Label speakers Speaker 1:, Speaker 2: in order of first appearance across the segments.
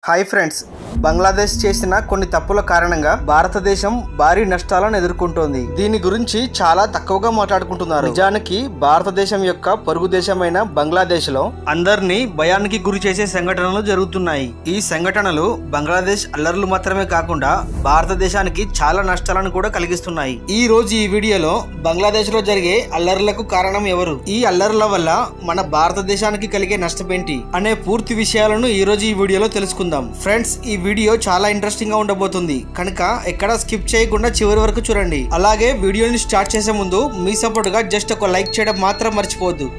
Speaker 1: Hi friends, Bangladesh చేసిన కొన్ని తప్పుల కారణంగా భారతదేశం భారీ నష్టాలను ఎదుర్కొంటోంది. దీని గురించి చాలా తక్కువగా మాట్లాడుకుంటున్నారు. నిజానికి భారతదేశం యొక్క పొరుగు దేశమైన బంగ్లాదేశ్ లో అందరినీ భయానికి గురి చేసే సంఘటనలు జరుగుతున్నాయి. ఈ సంఘటనలు బంగ్లాదేశ్ అల్లర్లు మాత్రమే కాకుండా భారతదేశానికి చాలా నష్టాలను కూడా కలిగిస్తున్నాయి. ఈ రోజు ఈ వీడియోలో బంగ్లాదేశ్ లో జరిగే అల్లర్లకు కారణం ఎవరు, ఈ అల్లర్ల వల్ల మన భారతదేశానికి కలిగే నష్టమేంటి అనే పూర్తి విషయాలను ఈ రోజు ఈ వీడియోలో తెలుసుకుందాం. ఫ్రెండ్స్, ఈ వీడియో చాలా ఇంట్రెస్టింగ్ గా ఉండబోతుంది కనుక ఎక్కడ స్కిప్ చేయకుండా చివరి వరకు చూడండి. అలాగే వీడియోని స్టార్ట్ చేసే ముందు మీ సపోర్ట్ గా జస్ట్ ఒక లైక్ చేయడం మాత్రం మర్చిపోవద్దు.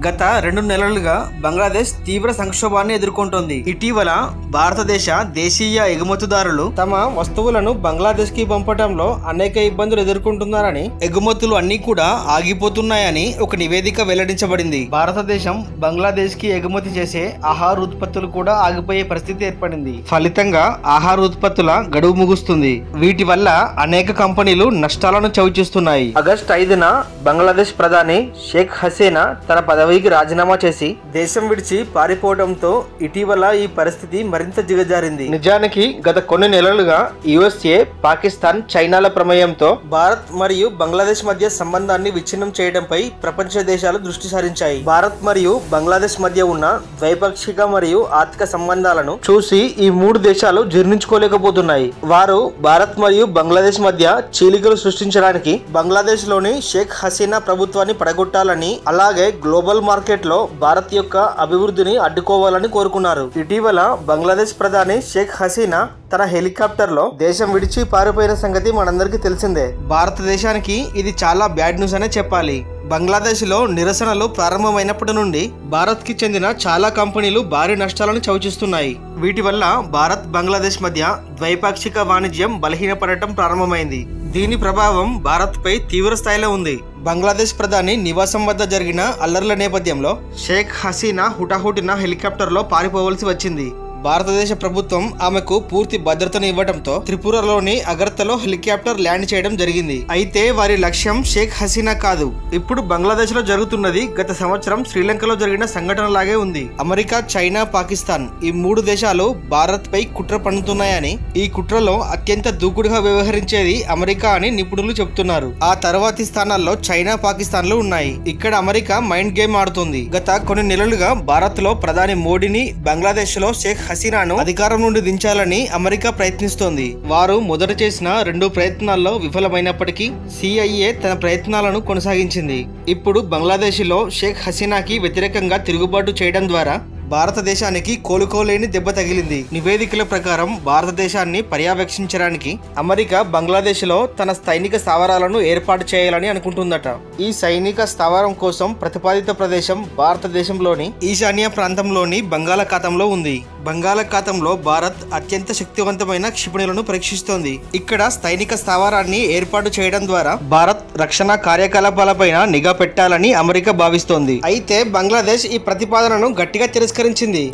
Speaker 1: గత 2 నెలలుగా బంగ్లాదేశ్ తీవ్ర సంక్షోభాన్ని ఎదుర్కొంటోంది. ఇటీవల భారతదేశ దేశీయ ఎగుమతిదారులు తమ వస్తువులను బంగ్లాదేశ్ కి పంపడంలో అనేక ఇబ్బందులు ఎదుర్కొంటున్నారని, ఎగుమతులు అన్ని కూడా ఆగిపోతున్నాయని ఒక నివేదిక వెల్లడించబడింది. భారతదేశం బంగ్లాదేశ్ కి ఎగుమతి చేసే ఆహార ఉత్పత్తులు కూడా ఆగిపోయే పరిస్థితి ఏర్పడింది. ఫలితంగా ఆహార ఉత్పత్తుల గడువు ముగుస్తుంది. వీటి వల్ల అనేక కంపెనీలు నష్టాలను చవిచూస్తున్నాయి. ఆగస్టు 5న బంగ్లాదేశ్ ప్రధాని షేక్ హసీనా తన పదవికి రాజీనామా చేసి దేశం విడిచి పారిపోవడంతో ఇటీవల ఈ పరిస్థితి మరింత దిగజారింది. నిజానికి గత కొన్ని నెలలుగా యుఎస్ఏ, పాకిస్తాన్, చైనాల ప్రమేయంతో భారత్ మరియు బంగ్లాదేశ్ మధ్య సంబంధాన్ని విచ్ఛిన్నం చేయడంపై ప్రపంచ దేశాలు దృష్టి సారించాయి. భారత్ మరియు బంగ్లాదేశ్ మధ్య ఉన్న ద్వైపాక్షిక మరియు ఆర్థిక సంబంధాలను చూసి ఈ 3 దేశాలు జీర్ణించుకోలేకపోతున్నాయి. వారు భారత్ మరియు బంగ్లాదేశ్ మధ్య చీలికలు సృష్టించడానికి బంగ్లాదేశ్ లోని షేక్ హసీనా ప్రభుత్వాన్ని పడగొట్టాలని, అలాగే గ్లోబల్ మార్కెట్ లో భారత్ యొక్క అభివృద్ధిని అడ్డుకోవాలని కోరుకున్నారు. ఇటీవల బంగ్లాదేశ్ ప్రధాని షేక్ హసీనా తన హెలికాప్టర్ లో దేశం విడిచి పారిపోయిన సంగతి మనందరికీ తెలిసిందే. భారతదేశానికి ఇది చాలా బ్యాడ్ న్యూస్ అనే చెప్పాలి. బంగ్లాదేశ్ లో నిరసనలు ప్రారంభమైనప్పటి నుండి భారత్ కి చెందిన చాలా కంపెనీలు భారీ నష్టాలను చవిచూస్తున్నాయి. వీటి వల్ల భారత్ బంగ్లాదేశ్ మధ్య ద్వైపాక్షిక వాణిజ్యం బలహీనపడటం ప్రారంభమైంది. దీని ప్రభావం భారత్ పై తీవ్ర స్థాయిలో ఉంది. బంగ్లాదేశ్ ప్రధాని నివాసం వద్ద జరిగిన అల్లర్ల నేపథ్యంలో షేక్ హసీనా హుటాహుటిన హెలికాప్టర్ లో పారిపోవలసి వచ్చింది. భారతదేశ ప్రభుత్వం ఆమెకు పూర్తి భద్రతను ఇవ్వడంతో త్రిపురలోని అగర్తలో హెలికాప్టర్ ల్యాండ్ చేయడం జరిగింది. అయితే వారి లక్ష్యం షేక్ హసీనా కాదు. ఇప్పుడు బంగ్లాదేశ్ లో జరుగుతున్నది గత సంవత్సరం శ్రీలంకలో జరిగిన సంఘటనలాగే ఉంది. అమెరికా, చైనా, పాకిస్తాన్ ఈ 3 దేశాలు భారత్ పై కుట్ర పన్నుతున్నాయని, ఈ కుట్రలో అత్యంత దూకుడుగా వ్యవహరించేది అమెరికా అని నిపుణులు చెబుతున్నారు. ఆ తర్వాతి స్థానాల్లో చైనా, పాకిస్తాన్లు ఉన్నాయి. ఇక్కడ అమెరికా మైండ్ గేమ్ ఆడుతుంది. గత కొన్ని నెలలుగా భారత్ లో ప్రధాని మోడీని, బంగ్లాదేశ్ లో షేక్ హసీనాను అధికారం నుండి దించాలని అమెరికా ప్రయత్నిస్తోంది. వారు మొదట చేసిన 2 ప్రయత్నాల్లో విఫలమైనప్పటికీ సిఐఏ తన ప్రయత్నాలను కొనసాగించింది. ఇప్పుడు బంగ్లాదేశ్ లో షేక్ హసీనాకి వ్యతిరేకంగా తిరుగుబాటు చేయడం ద్వారా భారతదేశానికి కోలుకోలేని దెబ్బ తగిలింది. నివేదికల ప్రకారం భారతదేశాన్ని పర్యవేక్షించడానికి అమెరికా బంగ్లాదేశ్ లో తన సైనిక స్థావరాలను ఏర్పాటు చేయాలని అనుకుంటుందట. ఈ సైనిక స్థావరం కోసం ప్రతిపాదిత ప్రదేశం భారతదేశంలోని ఈశాన్య ప్రాంతంలోని బంగాళాఖాతంలో ఉంది. బంగాళాఖాతంలో భారత్ అత్యంత శక్తివంతమైన క్షిపణులను పరీక్షిస్తోంది. ఇక్కడ సైనిక స్థావరాన్ని ఏర్పాటు చేయడం ద్వారా భారత్ రక్షణ కార్యకలాపాలపైన నిఘా పెట్టాలని అమెరికా భావిస్తోంది. అయితే బంగ్లాదేశ్ ఈ ప్రతిపాదనను గట్టిగా తిరస్కరించింది.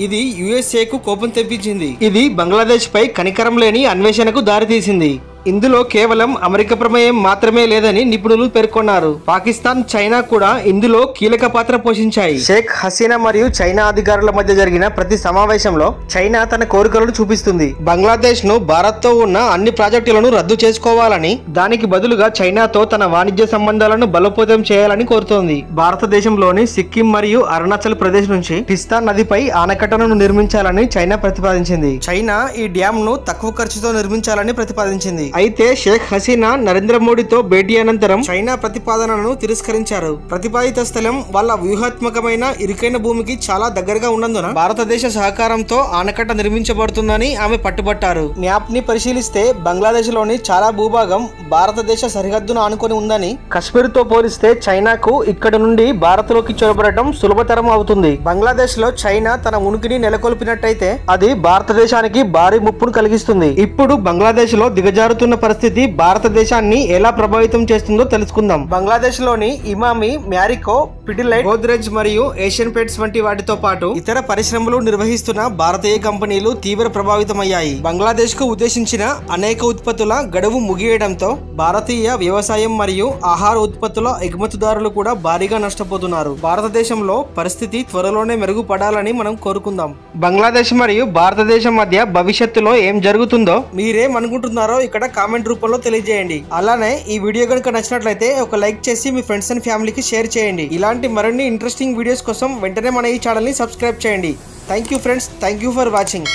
Speaker 1: ఇది యుఎస్ఏ కు కోపం తెప్పించింది. ఇది బంగ్లాదేశ్ పై కనికరం లేని అన్వేషణకు దారితీసింది. ఇందులో కేవలం అమెరికా ప్రమేయం మాత్రమే లేదని నిపుణులు పేర్కొన్నారు. పాకిస్తాన్, చైనా కూడా ఇందులో కీలక పాత్ర పోషించాయి. షేక్ హసీనా మరియు చైనా అధికారుల మధ్య జరిగిన ప్రతి సమావేశంలో చైనా తన కోరికలను చూపిస్తుంది. బంగ్లాదేశ్ ను భారత్ తో ఉన్న అన్ని ప్రాజెక్టులను రద్దు చేసుకోవాలని, దానికి బదులుగా చైనాతో తన వాణిజ్య సంబంధాలను బలోపేతం చేయాలని కోరుతోంది. భారతదేశంలోని సిక్కిం మరియు అరుణాచల్ ప్రదేశ్ నుంచి తిస్తా నదిపై ఆనకట్టను నిర్మించాలని చైనా ప్రతిపాదించింది. చైనా ఈ డ్యామ్ ను తక్కువ ఖర్చుతో నిర్మించాలని ప్రతిపాదించింది. అయితే షేక్ హసీనా నరేంద్ర మోడీతో భేటీ అనంతరం చైనా ప్రతిపాదనలను తిరస్కరించారు. ప్రతిపాదిత స్థలం వాళ్ళ వ్యూహాత్మకమైన ఇరుకైన భూమికి చాలా దగ్గరగా ఉన్నందున భారతదేశ సహకారంతో ఆనకట్ట నిర్మించబడుతుందని ఆమె పట్టుబట్టారు. మ్యాప్ ని పరిశీలిస్తే బంగ్లాదేశ్ లోని చాలా భూభాగం భారతదేశ సరిహద్దును ఆనుకొని ఉందని, కశ్మీర్ తో పోలిస్తే చైనాకు ఇక్కడ నుండి భారత్ లోకి చొరబడటం సులభతరం అవుతుంది. బంగ్లాదేశ్ లో చైనా తన ఉనికిని నెలకొల్పినట్టయితే అది భారతదేశానికి భారీ ముప్పును కలిగిస్తుంది. ఇప్పుడు బంగ్లాదేశ్ లో దిగజారుతున్న మారుతున్న పరిస్థితి భారతదేశాన్ని ఎలా ప్రభావితం చేస్తుందో తెలుసుకుందాం. బంగ్లాదేశ్ లోని ఇమామి, మ్యారికో, పిడిలైట్, గోద్రెజ్ మరియు ఏషియన్ పెయింట్స్ వంటి వాటితో పాటు ఇతర పరిశ్రమలు నిర్వహిస్తున్న భారతీయ కంపెనీలు తీవ్ర ప్రభావితమయ్యాయి. బంగ్లాదేశ్ కు ఉద్దేశించిన అనేక ఉత్పత్తుల గడువు ముగియడంతో భారతీయ వ్యవసాయం మరియు ఆహార ఉత్పత్తుల ఎగుమతిదారులు కూడా భారీగా నష్టపోతున్నారు. భారతదేశంలో పరిస్థితి త్వరలోనే మెరుగుపడాలని మనం కోరుకుందాం. బంగ్లాదేశ్ మరియు భారతదేశం మధ్య భవిష్యత్తులో ఏం జరుగుతుందో మీరేమనుకుంటున్నారో ఇక్కడ కామెంట్ రూపంలో తెలియజేయండి. అలానే ఈ వీడియో కనుక నచ్చినట్లయితే ఒక లైక్ చేసి మీ ఫ్రెండ్స్ అండ్ ఫ్యామిలీకి షేర్ చేయండి. ఇలాంటి మరిన్ని ఇంట్రెస్టింగ్ వీడియోస్ కోసం వెంటనే మన ఈ ఛానల్ ని సబ్స్క్రైబ్ చేయండి. Thank you friends, thank you for watching.